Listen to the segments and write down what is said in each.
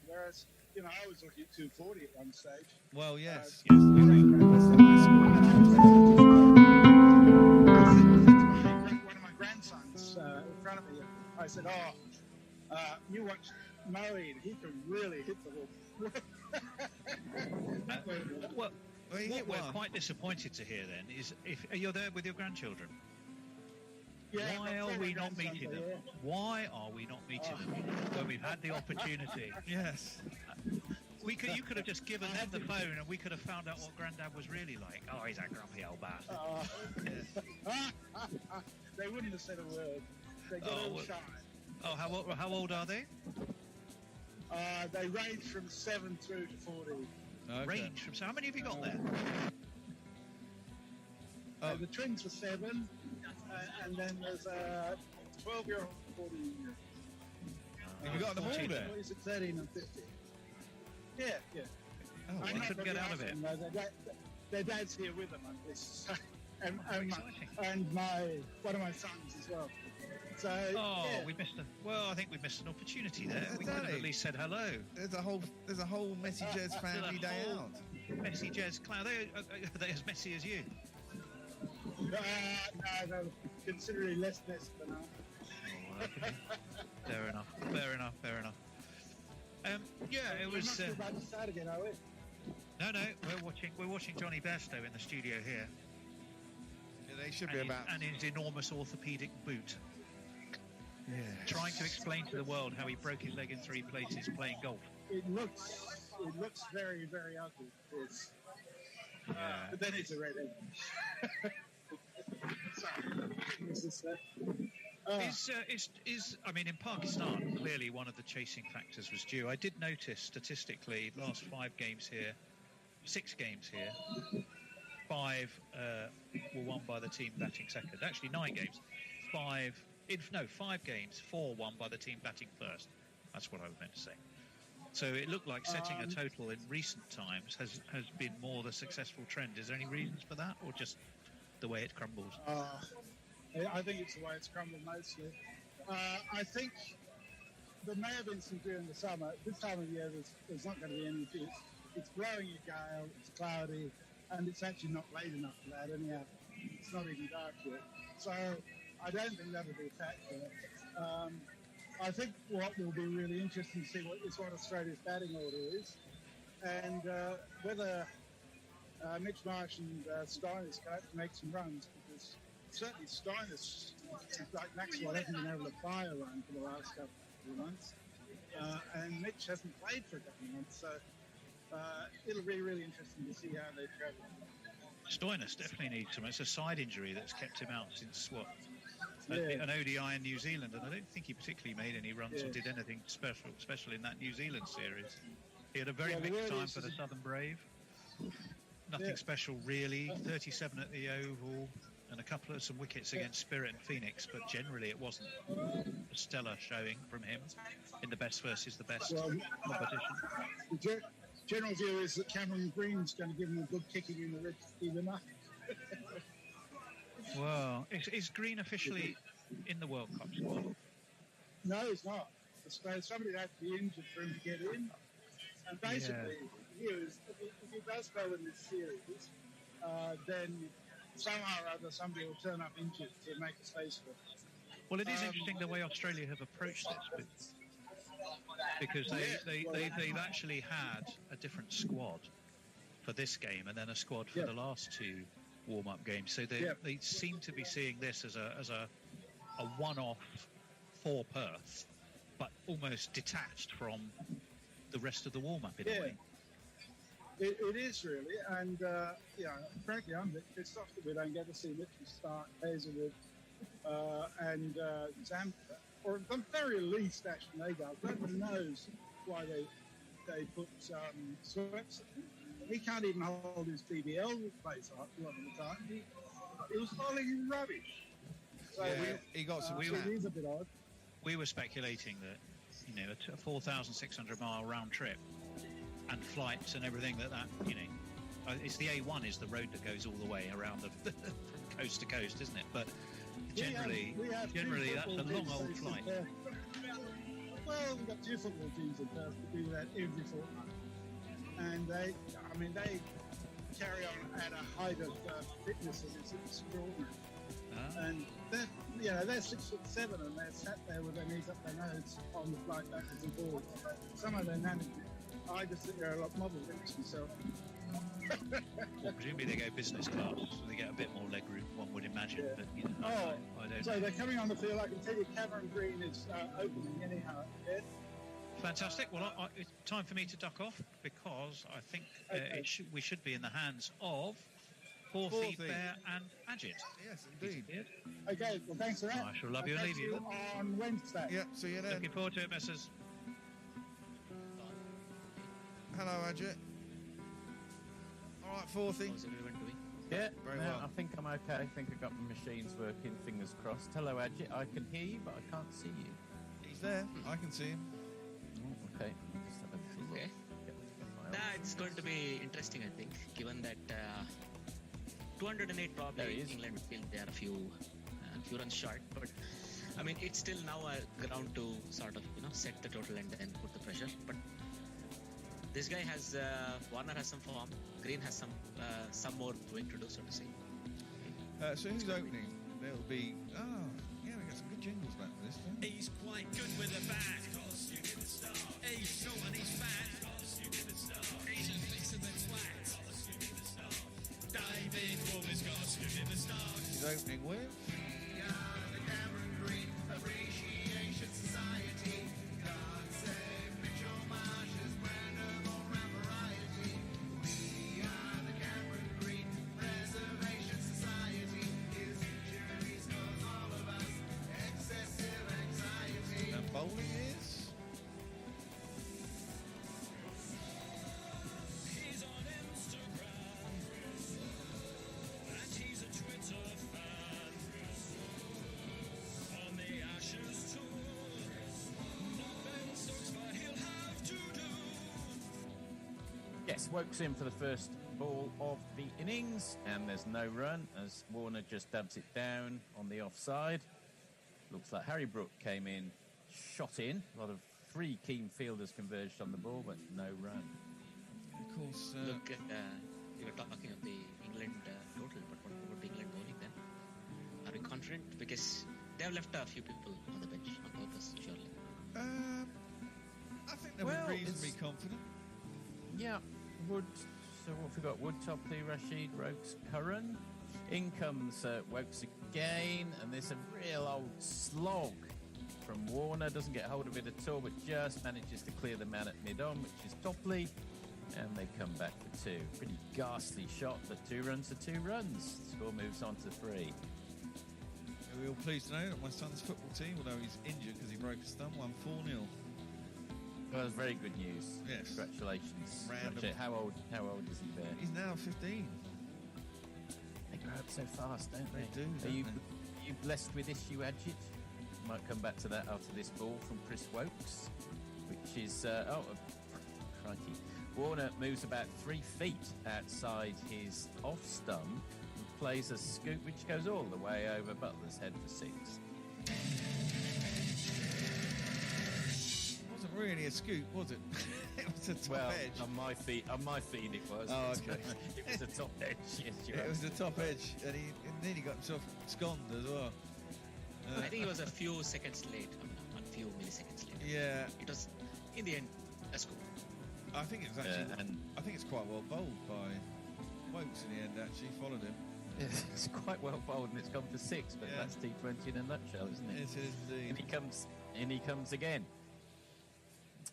whereas, you know, I was looking at 240 at one stage. Well, yes. One of my grandsons in front of me, I said, you watch Moeen, he can really hit the ball. What we're quite disappointed to hear then is if you're there with your grandchildren. Yeah, why are we not meeting them? Yeah. Why are we not meeting them when we've had the opportunity? Yes. You could have just given them the phone and we could have found out what Grandad was really like. Oh, he's a grumpy old bastard. They wouldn't have said a word. They got all shy. Oh, how old are they? They range from 7 through to 40. Okay. Range from 7. How many have you got there? The twins were 7, and then there's a 12-year-old, 14-year-old. Have you got them all there? Is it 13 and 15? Yeah. Oh, I couldn't get out of it. Their dad's here with them, and one of my sons as well. So, we missed I think we missed an opportunity there. We could have at least said hello. There's a whole Messy Jez family day out. Messy Jez clown. Are they as messy as you? No, they're considerably less messy than I. Oh, okay. Fair enough. It was. We're not about to start again, are we? No, we're watching Johnny Bairstow in the studio here. Yeah, they should be about. And his enormous orthopedic boot. Yeah. Trying to explain to the world how he broke his leg in 3 places playing golf. It looks very, very ugly. Yes. But then it's a red egg. In Pakistan, clearly one of the chasing factors was due. I did notice statistically, last 5 games here, 6 games here, 5 were won by the team batting second. Actually, 9 games. 5 games, 4 won by the team batting first. That's what I was meant to say. So it looked like setting a total in recent times has been more the successful trend. Is there any reasons for that, or just the way it crumbles? I think it's the way it's crumbled mostly. I think there may have been some during the summer. This time of year, there's not going to be any. It's blowing a gale, it's cloudy, and it's actually not late enough for that anyhow. It's not even dark yet. So I don't think that'll be a factor. I think what will be really interesting to see is what Australia's batting order is, and whether Mitch Marsh and Steiners can make some runs, because certainly Steiners, like Maxwell, hasn't been able to buy a run for the last couple of months, and Mitch hasn't played for a couple of months, so it'll be really interesting to see how they travel. Steiners definitely needs some. It's a side injury that's kept him out since an ODI in New Zealand, and I don't think he particularly made any runs or did anything special in that New Zealand series. He had a very mixed time for the Southern Brave. Nothing special really. 37 at the Oval and some wickets against Spirit and Phoenix, but generally it wasn't a stellar showing from him in the best versus the best competition. The general view is that Cameron Green's going to give him a good kicking in the ribs to keep him up. Well, is Green officially in the World Cup squad? No, he's not. Somebody had to be injured for him to get in. And basically, if he does go in this series, then somehow or other somebody will turn up injured to make a space for him. Well, it is interesting the way Australia have approached this, because they've actually had a different squad for this game and then a squad for the last 2 warm-up games. So they seem to be seeing this as a one-off for Perth, but almost detached from the rest of the warm-up in a way. It is really, and frankly, I'm a bit pissed off that we don't get to see Mitchell Stark, Hazelwood, and Zampa, or at the very least, Ashton Agar. Goodness knows why they put Sweps. He can't even hold his BBL place up a lot of the time. He was bowling rubbish. So he got some. It is a bit odd. We were speculating that, a 4,600 mile round trip and flights and everything that it's the A1 is the road that goes all the way around from coast to coast, isn't it? But generally that's a long old flight. well, we've got 2 football teams in Perth that do that every fortnight. And they carry on at a height of fitness that is extraordinary. And they're 6'7", and they're sat there with their knees up their nose on the flight backwards and forwards. Some of them manage it. I just think they're a lot model finish myself. Well, presumably they go business class, so they get a bit more leg room, one would imagine. Yeah. But I don't So know. they're coming on the field. I can tell you Cavern Green is opening anyhow. Yeah? Fantastic. Well, it's time for me to duck off because I think we should be in the hands of Forthy, Bear and Ajit. Yes, indeed. Okay, well, thanks for that. I shall love you and leave you. On Wednesday. Yeah, see you then. Looking forward to it, Messrs. Hello, Ajit. All right, Forthy. How's everyone doing? Yeah, Very no, well. I think I'm okay. I think I've got the machines working, fingers crossed. Hello, Ajit. I can hear you, but I can't see you. He's there. I can see him. Oh, okay. I'll just have a little Okay. look. It's going to be interesting, I think, given that 208 There probably he is. England feel they are a few runs short, but I mean it's still now a ground to sort of set the total and then put the pressure. But this guy has Warner has some form, Green has some more doing to do, so to say. So who's opening? It'll be... Oh, yeah, we got some good jingles back for this. He's quite good with the bat. He's short and he's fat. He's a fix of the twat. David Warner's got a scoop in the start. He's opening with... We are the Cameron Green Appreciation Society. God save Mitchell Marsh's brand of all-round variety. We are the Cameron Green Preservation Society. His injuries cause all of us excessive anxiety. And bowling is... He's on Instagram, and he's a Twitter fan. On the Ashes tour, not Ben Stokes, but he'll have to do. Yes, Woke's in for the first ball of the innings, and there's no run as Warner just dubs it down on the offside. Looks like Harry Brook came in, shot in. A lot of 3 keen fielders converged on the ball, but no run. Of course... Look, you were talking of the England total, but what about the England bowling then? Are we confident? Because they have left a few people on the bench on purpose, surely. I think they were Well, reasonably it's- confident. Yeah, Wood. So what have we got? Wood, Topley, Rashid, Rokes, Curran. In comes Wokes again, and there's a real old slog from Warner. Doesn't get hold of it at all, but just manages to clear the man at mid-on, which is Topley. And they come back for 2. Pretty ghastly shot, but 2 runs are 2 runs. Score moves on to 3. We're all pleased to know that my son's football team, although he's injured because he broke his thumb, won 4-0. Well, that's very good news. Yes. Congratulations. Random. Actually, how old is he there? He's now 15. They grow up so fast, don't they? They do, Are don't you, they? are you blessed with issue, Ajit? Might come back to that after this ball from Chris Wokes, which is crikey. Warner moves about 3 feet outside his off stump and plays a scoop which goes all the way over Butler's head for 6. It wasn't really a scoop, was it? It was a top edge. on my feet it was. Oh, okay. It was a top edge. Yes, you're It was a top absolutely edge, and he nearly got himself sconed as well. I think it was a few seconds late, a few milliseconds late. Yeah, It was, in the end, a scoop. I think it's actually. and I think it's quite well bowled by Wokes in the end. Actually, followed him. it's quite well bowled, and it's gone for 6. But Yeah. that's T20 in a nutshell, isn't it? It is indeed. And he comes again.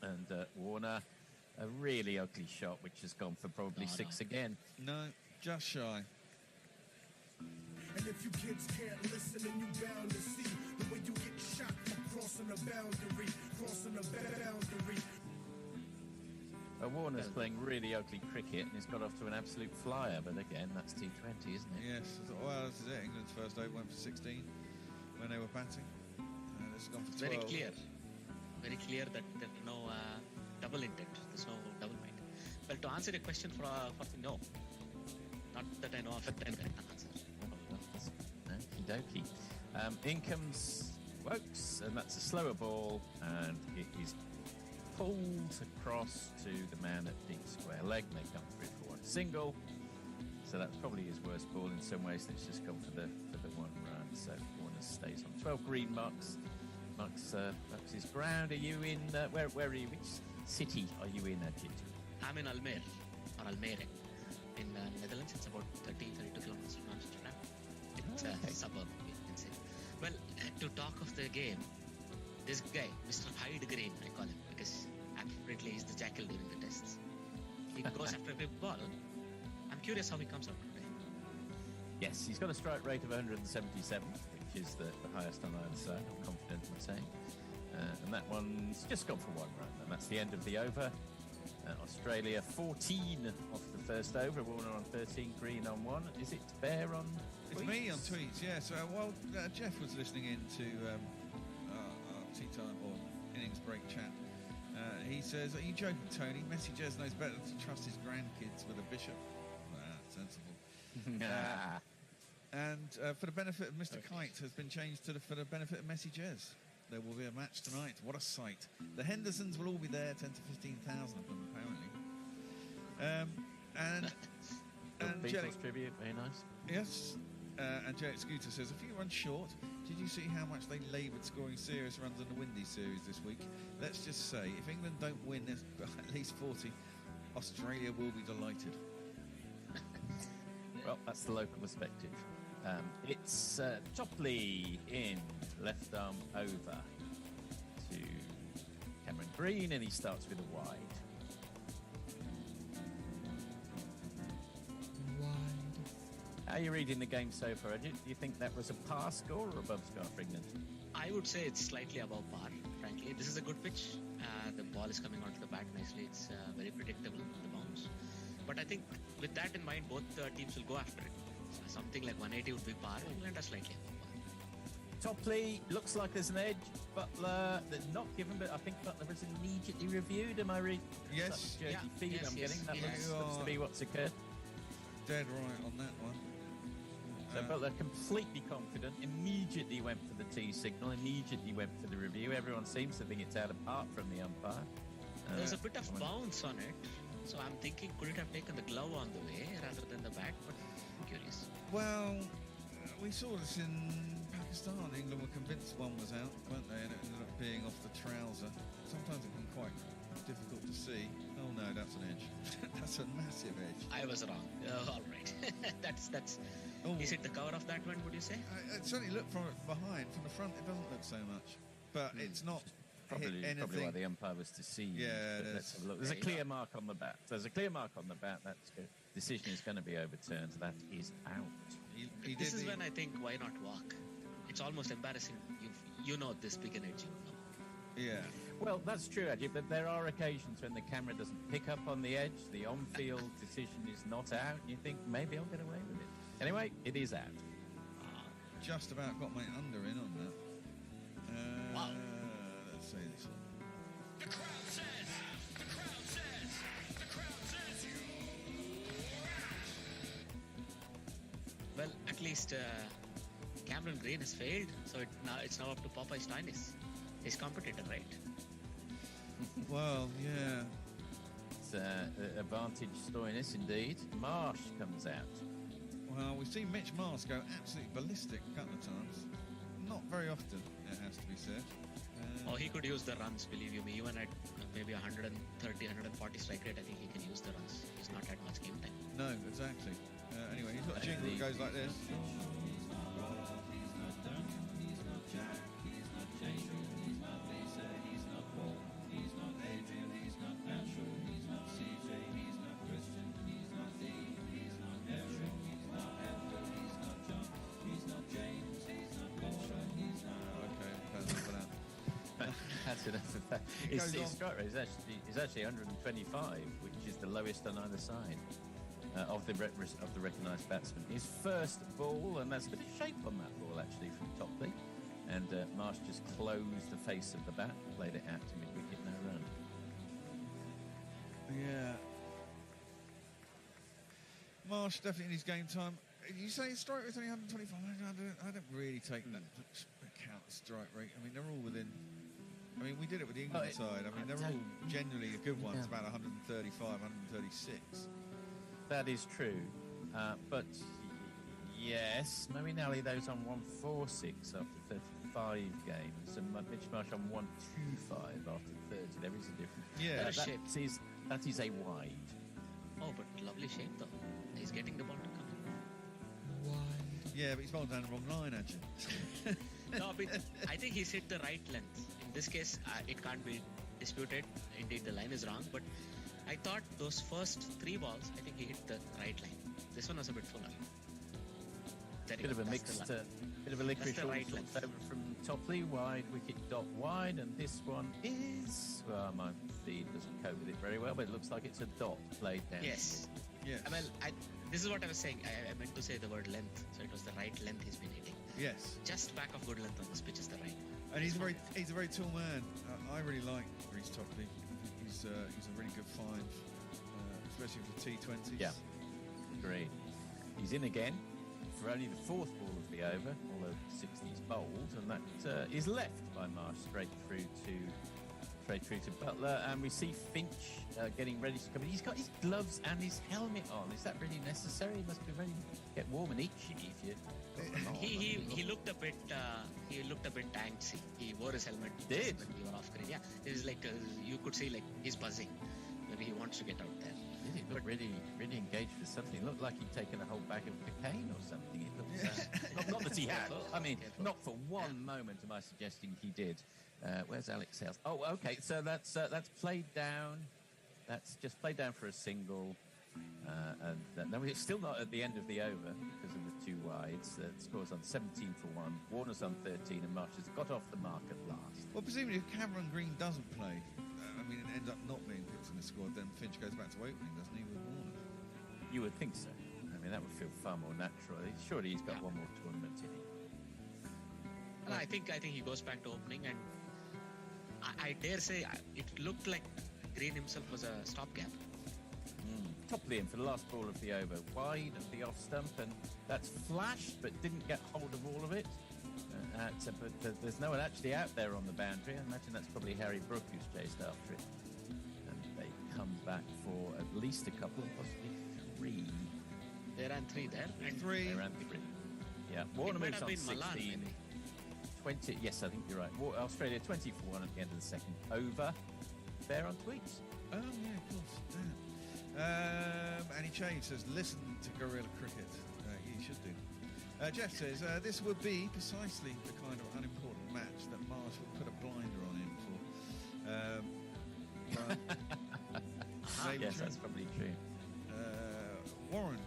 And Warner, a really ugly shot, which has gone for probably 6 again. No, just shy. And if you kids can't listen, then you bound to see the way you get shot for crossing a boundary, Warner's playing really ugly cricket, and he's got off to an absolute flyer. But again, that's T20, isn't it? Yes. I thought, well, this is it. England's first over went for 16 when they were batting, and it's gone for 12. Very clear that there's no double intent. There's no double mind. Well, to answer the question for no, not that I know of, then I can answer. Okie dokie. In comes Wokes, and that's a slower ball, and it is pulled across to the man at deep square leg, and they come through for one single. So that's probably his worst ball in some ways. It's just gone for the one run. So Warner stays on 12 green. Marks his ground. Are you in? Where are you? Which city are you in, Ajit? I'm in Almere in Netherlands. It's about 32 kilometers from Amsterdam. It's a suburb, you can say. Well, to talk of the game, this guy, Mr. Hyde Green, I call him, because apparently he's the jackal during the tests. He goes after a big ball. I'm curious how he comes out today. Yes, he's got a strike rate of 177, which is the highest on either side. I'm confident in saying. And that one's just gone for one run, and that's the end of the over. Australia 14 off the first over, Warner on 13, Green on 1. Is it Bear on It's tweets? me on tweets, yeah. So while Jeff was listening in to our tea time or innings break chat, he says, "Are you joking, Tony? Messi Jez knows better to trust his grandkids with a bishop." Sensible. And for the benefit of Mr. Kite has been changed to for the benefit of Messi Jez. There will be a match tonight. What a sight. The Hendersons will all be there, 10 to 15,000 of them, apparently. And Beatles Jelly, tribute, very nice. yes. And Jelly Scooter says, a few runs short. Did you see how much they laboured scoring serious runs in the Windy series this week? Let's just say, if England don't win at least 40, Australia will be delighted. Well, that's the local perspective. It's Topley in, left arm over to Cameron Green, and he starts with a wide. How are you reading the game so far, Ajit? Do you think that was a par score or above score for England? I would say it's slightly above par, frankly. This is a good pitch. The ball is coming onto the bat nicely. It's very predictable on the bounce. But I think with that in mind, both teams will go after it. Something like 180 would be par. England are slightly above par. Topley, looks like there's an edge. Butler, they're not given, but I think Butler was immediately reviewed. Am I reading? Yes. Dirty feed yes, I'm yes, getting. That yes. looks to be what's occurred. Dead right on that one. So Butler completely confident, immediately went for the T signal, immediately went for the review. Everyone seems to think it's out apart from the umpire. There's a bit of bounce on it. So I'm thinking, could it have taken the glove on the way rather than the bat? But I'm curious. Well, we saw this in Pakistan. England were convinced one was out, weren't they? And it ended up being off the trouser. Sometimes it can be quite difficult to see. Oh no, that's an edge. That's a massive edge. I was wrong. All right. that's. Oh. Is it the cover of that one, would you say? It certainly looked from behind. From the front, it doesn't look so much. But it's not Probably why the umpire was deceived. Yeah, it Let's is. have a look. There's a clear mark on the bat. So there's a clear mark on the bat. That decision is going to be overturned. That is out. This is when I think, why not walk? It's almost embarrassing. You know this big an edge. Yeah. Well, that's true, Ajit, but there are occasions when the camera doesn't pick up on the edge, the on-field decision is not out, you think, maybe I'll get away with it. Anyway, it is out. Just about got my under in on that. Wow. Let's say this one. The crowd says, the crowd says, the crowd says you. Well, at least Cameron Green has failed, so it's now up to Popeye Steinis, his competitor, right? Well, yeah. It's advantage Stoinis indeed. Marsh comes out. Well, we've seen Mitch Marsh go absolutely ballistic a couple of times. Not very often, it has to be said. He could use the runs, believe you me. Even at maybe 130, 140 strike rate, I think he can use the runs. He's not had much game time. No, exactly. Anyway, he's got a jingle that goes like this. That's enough of that. His strike rate is actually 125, which is the lowest on either side of the recognised batsman. His first ball, and that's a bit of shape on that ball actually from Topley. And Marsh just closed the face of the bat, played it out to mid-wicket, no run. Yeah. Marsh definitely needs game time. You say strike rate's only 125. I don't really take that account strike rate. I mean, they're all within. I mean, we did it with the England side. I mean, they're all generally the good ones, about 135, 136. That is true. But yes, Marinelli, those on 146 after 35 games, and Mitch Marsh on 125 after 30. There is a difference. Yeah. That is a wide. Oh, but lovely shape though. He's getting the ball to come. Yeah, but he's bowled down the wrong line, actually. No, but I think he's hit the right length. In this case, it can't be disputed. Indeed, the line is wrong. But I thought those first 3 balls, I think he hit the right line. This one was a bit fuller. Bit of a mixed, bit of a licorice right over from Topley, wide, wicket dot wide, and this one is, well, my feed doesn't cope with it very well, but it looks like it's a dot played down. Yes. Yes. I mean, this is what I was saying. I meant to say the word length, so it was the right length he's been hitting. Yes. Just back of good length on this pitch is the right one. And he's a very tall man. I really like Reece Topley. He's a really good find, especially for T20s. Yeah, great. He's in again for only the 4th ball of the over, although 60's bowled, and that is left by Marsh straight through to Butler, and we see Finch getting ready to come in. He's got his gloves and his helmet on. Is that really necessary? He must be ready to get warm and itchy if you. He looked a bit antsy. He wore his helmet. Did? When we were off screen. Yeah, it was like you could see like he's buzzing. Maybe he wants to get out there. He looked really engaged with something. It looked like he'd taken a whole bag of cocaine or something. It looked, not that he had. I mean, not for one moment am I suggesting he did. Where's Alex Hales? Oh, okay. So that's played down. That's just played down for a single. And no, it's still not at the end of the over because of the 2 wides. The score's on 17 for 1. Warner's on 13, and Marsh has got off the mark at last. Well, presumably if Cameron Green doesn't play, I mean, it ends up not being picked in the squad, then Finch goes back to opening, doesn't he, with Warner? You would think so. I mean, that would feel far more natural. Surely he's got one more tournament in him. And I think he goes back to opening, and I dare say it looked like Green himself was a stopgap. Topley in for the last ball of the over, wide of the off stump, and that's flashed but didn't get hold of all of it. But there's no one actually out there on the boundary. I imagine that's probably Harry Brook who's chased after it. And they come back for at least a couple, possibly 3. They ran 3 there. And 3. They ran 3. Yeah, Warner moves on 16. Milan, 20. Yes, I think you're right. Australia 20 for 1 at the end of the second over. There on tweets. Oh, yeah, of course. Annie Chain says, listen to Guerrilla Cricket. You should do. Jeff says, this would be precisely the kind of unimportant match that Marsh would put a blinder on him for. Yes, that's probably true. Warren,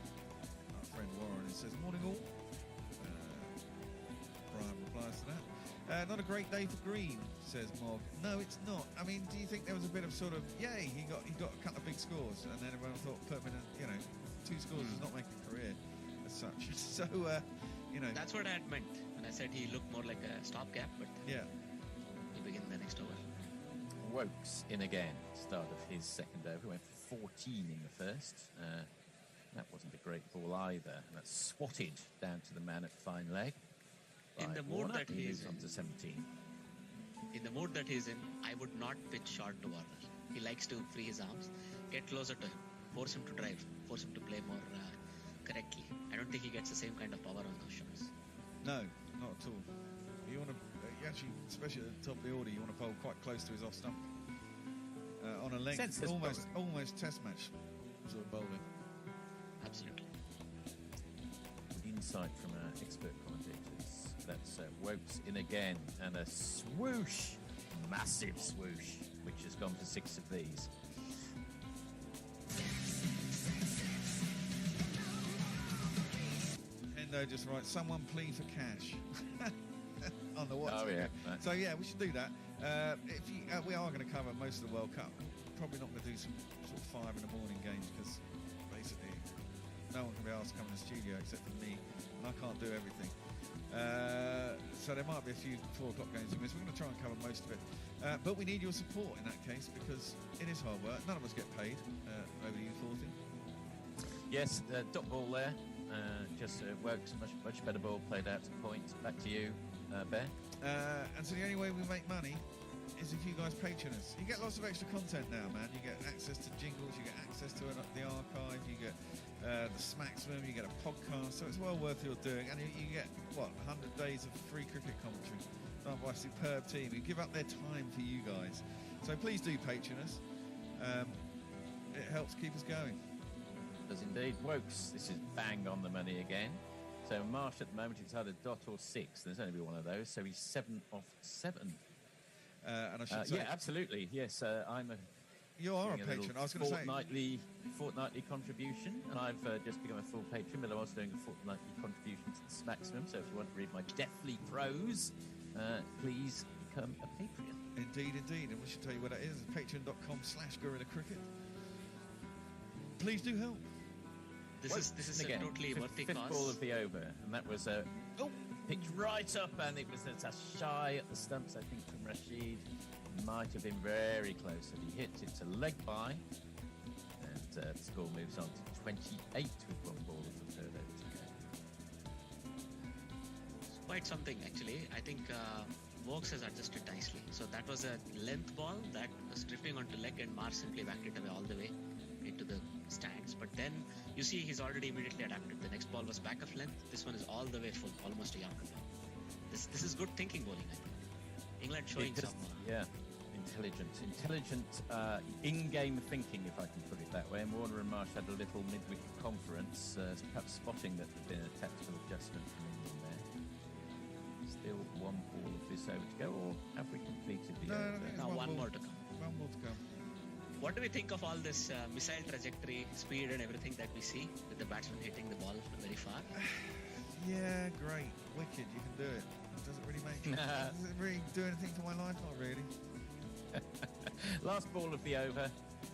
our friend Warren, he says, morning all. Brian replies to that. Not a great day for Green, says Mog. No, it's not. I mean, do you think there was a bit of sort of, yay, he got a couple of big scores, and then everyone thought, put him in, 2 scores does not make a career as such. So, That's what I had meant when I said he looked more like a stopgap, but yeah, he'll begin the next over. Wokes in again, start of his second over. Went for 14 in the first. That wasn't a great ball either. And that's swatted down to the man at fine leg. In the mood that he is on to 17. In the mood that he's in, I would not pitch short to Warner. He likes to free his arms, get closer to him, force him to drive, force him to play more correctly. I don't think he gets the same kind of power on those shots. no, not at all. You want to, actually, especially at the top of the order, you want to bowl quite close to his off stump. On a length, almost test match sort of bowling. Absolutely. Good insight from our expert commentators. That's Wokes in again, and a swoosh, massive swoosh, which has gone for 6 of these. Hendo just writes, someone plead for cash on the WhatsApp. Oh, yeah. Right. So, yeah, we should do that. We are going to cover most of the World Cup. Probably not going to do some sort of 5 in the morning games because basically no one can be asked to come in the studio except for me, and I can't do everything. So there might be a few 4 o'clock games we miss. We're going to try and cover most of it. But we need your support in that case because it is hard work. None of us get paid over the U40. Yes, dot ball there. Just works much better ball played out to point. Back to you, Bear. And so the only way we make money is if you guys patron us. You get lots of extra content now, man. You get access to jingles, you get access to the archive, you get the Smacksman, you get a podcast, so it's well worth your doing. And you get, 100 days of free cricket commentary done by a superb team who give up their time for you guys. So please do patron us. It helps keep us going. Does indeed. Wokes, this is bang on the money again. So Marsh at the moment, it's either dot or 6. There's only one of those, so he's 7 off 7. And I should say, yeah, absolutely. Yes, I'm a. You are a doing patron. little I was going to say fortnightly contribution, and I've just become a full patron, but I was doing a fortnightly contribution to the Smacksman. So if you want to read my deathly prose, please become a Patreon. Indeed, indeed. And we should tell you what that is. Patreon.com/Gorilla Cricket. Please do help. This is again, a totally worthy fifth cause. ball of the over, and that was picked right up, and it was a shy at the stumps, I think, from Rashid. Might have been very close if he hits. It's a leg by, and the score moves on to 28 with one ball of the third over to go. It's quite something, actually. I think Vokes has adjusted nicely. So that was a length ball that was drifting onto leg, and Mar simply whacked it away all the way into the stands. But then you see he's already immediately adapted. The next ball was back of length. This one is all the way full, almost a Yorker. This is good thinking bowling, I think. England showing some. Intelligent in-game thinking, if I can put it that way. And Warner and Marsh had a little mid-wicket conference, perhaps spotting that there'd been a tactical adjustment from England there. Still one ball of this over to go, or have we completed the over? No, one more to come. One more to come. What do we think of all this missile trajectory, speed and everything that we see with the batsman hitting the ball very far? Yeah, great. Wicked, you can do it. Does it really does it really do anything for my life? Not really. Last ball of the over.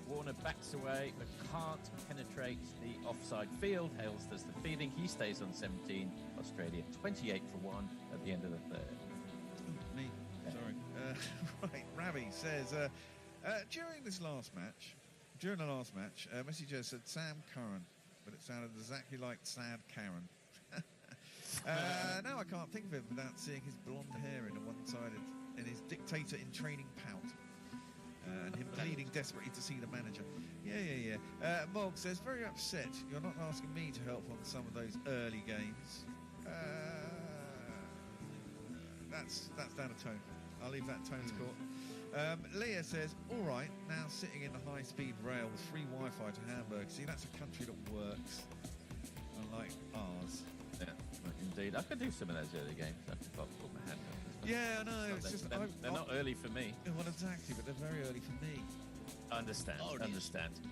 Warner backs away but can't penetrate the offside field. Hales does the fielding. He stays on 17. Australia 28 for 1 at the end of the third. Me. Sorry. Right. Ravi says, during the last match, Messenger said Sam Curran, but it sounded exactly like Sad Karen. Now I can't think of him without seeing his blonde hair in a one-sided, in his dictator in training pout. And him pleading desperately to see the manager. Yeah. Mog says, very upset you're not asking me to help on some of those early games. That's down a tone. I'll leave that tone to court. Leah says, all right, now sitting in the high-speed rail with free Wi-Fi to Hamburg. See, that's a country that works, unlike ours. Yeah, indeed. I could do some of those early games. I could put my hand up. Yeah, I know. It's just they're not early for me. Well, exactly, but they're very early for me. Understand.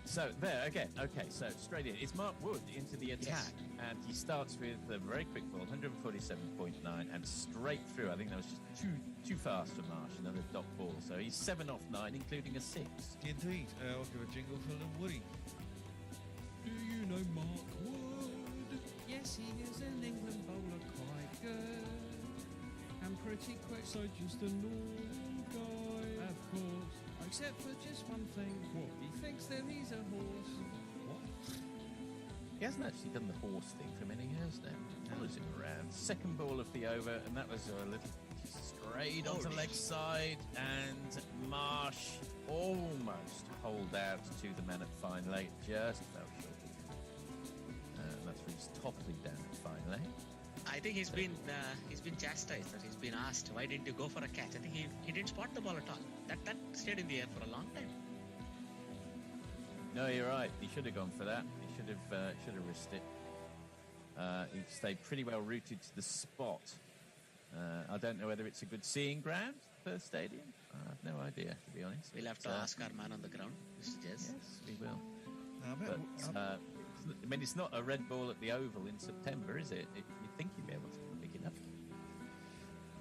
So there again. Okay, so straight in. It's Mark Wood into the attack, and he starts with a very quick ball, 147.9, and straight through. I think that was just too fast for Marsh. Another dot ball. So he's 7 off 9, including a 6. Indeed. I'll give a jingle for little Woody. Do you know Mark Wood? Yes, he is an England bowler, quite good. And pretty quick, so just a normal guy. Of course, except for just one thing. What? He thinks that he's a horse. What? He hasn't actually done the horse thing for many years now. Follows him around. Second ball of the over, and that was a little straight onto leg side, and Marsh almost holed out to the man at fine leg, just fell short of him. That's where he's toppling down at fine leg. I think he's been chastised, that he's been asked, why didn't you go for a catch? I think he didn't spot the ball at all. That stayed in the air for a long time. No, you're right. He should have gone for that. He should have risked it. He stayed pretty well rooted to the spot. I don't know whether it's a good seeing ground, Perth Stadium. I have no idea, to be honest. We'll have to ask our man on the ground, Mr. Jez. Yes, we will. I mean, it's not a red ball at the Oval in September, is it? You'd think you'd be able to pick it up.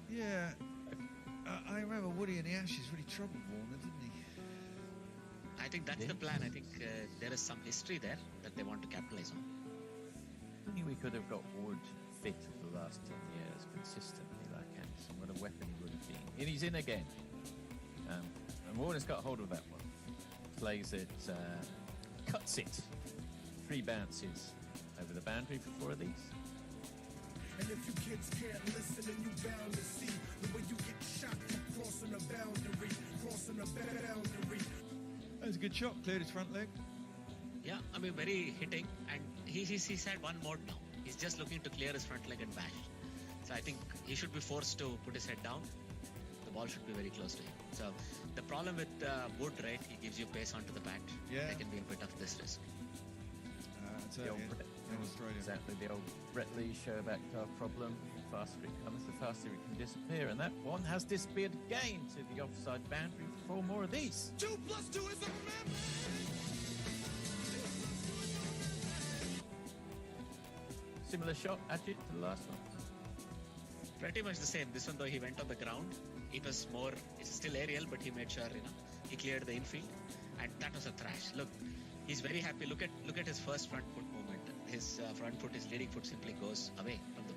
Yeah. I remember Woody in the Ashes really troubled Warner, didn't he? I think that's the plan. I think there is some history there that they want to capitalize on. I think we could have got Wood fit for the last 10 years consistently like Anderson. What a weapon he would have been. And he's in again. And Warner's got hold of that one. Plays it, cuts it. 3 bounces over the boundary for 4 of these. And if you kids can't listen, then you bound to see the way you get shot for crossing a boundary, crossing a boundary. That was a good shot. Cleared his front leg. Yeah, I mean, very hitting. And he's had one mode now. He's just looking to clear his front leg and bash. So I think he should be forced to put his head down. The ball should be very close to him. So the problem with Wood, right, he gives you pace onto the bat. Yeah. There can be a bit of this risk. It's The old in Australia. Exactly, the old Brett Lee Sherback car problem. The faster it comes, the faster it can disappear. And that one has disappeared again to the offside boundary for 4 more of these. 2 + 2 is a member. Similar shot, Ajit, to the last one. Pretty much the same. This one, though, he went on the ground. It was more, it's still aerial, but he made sure, he cleared the infield. And that was a thrash. Look, he's very happy. Look at his first front foot movement. His front foot, his leading foot simply goes away from the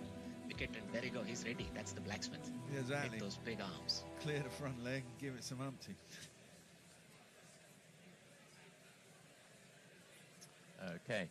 wicket. And there you go. He's ready. That's the blacksmith. Yeah, exactly. Hit those big arms. Clear the front leg, give it some umpty. Okay.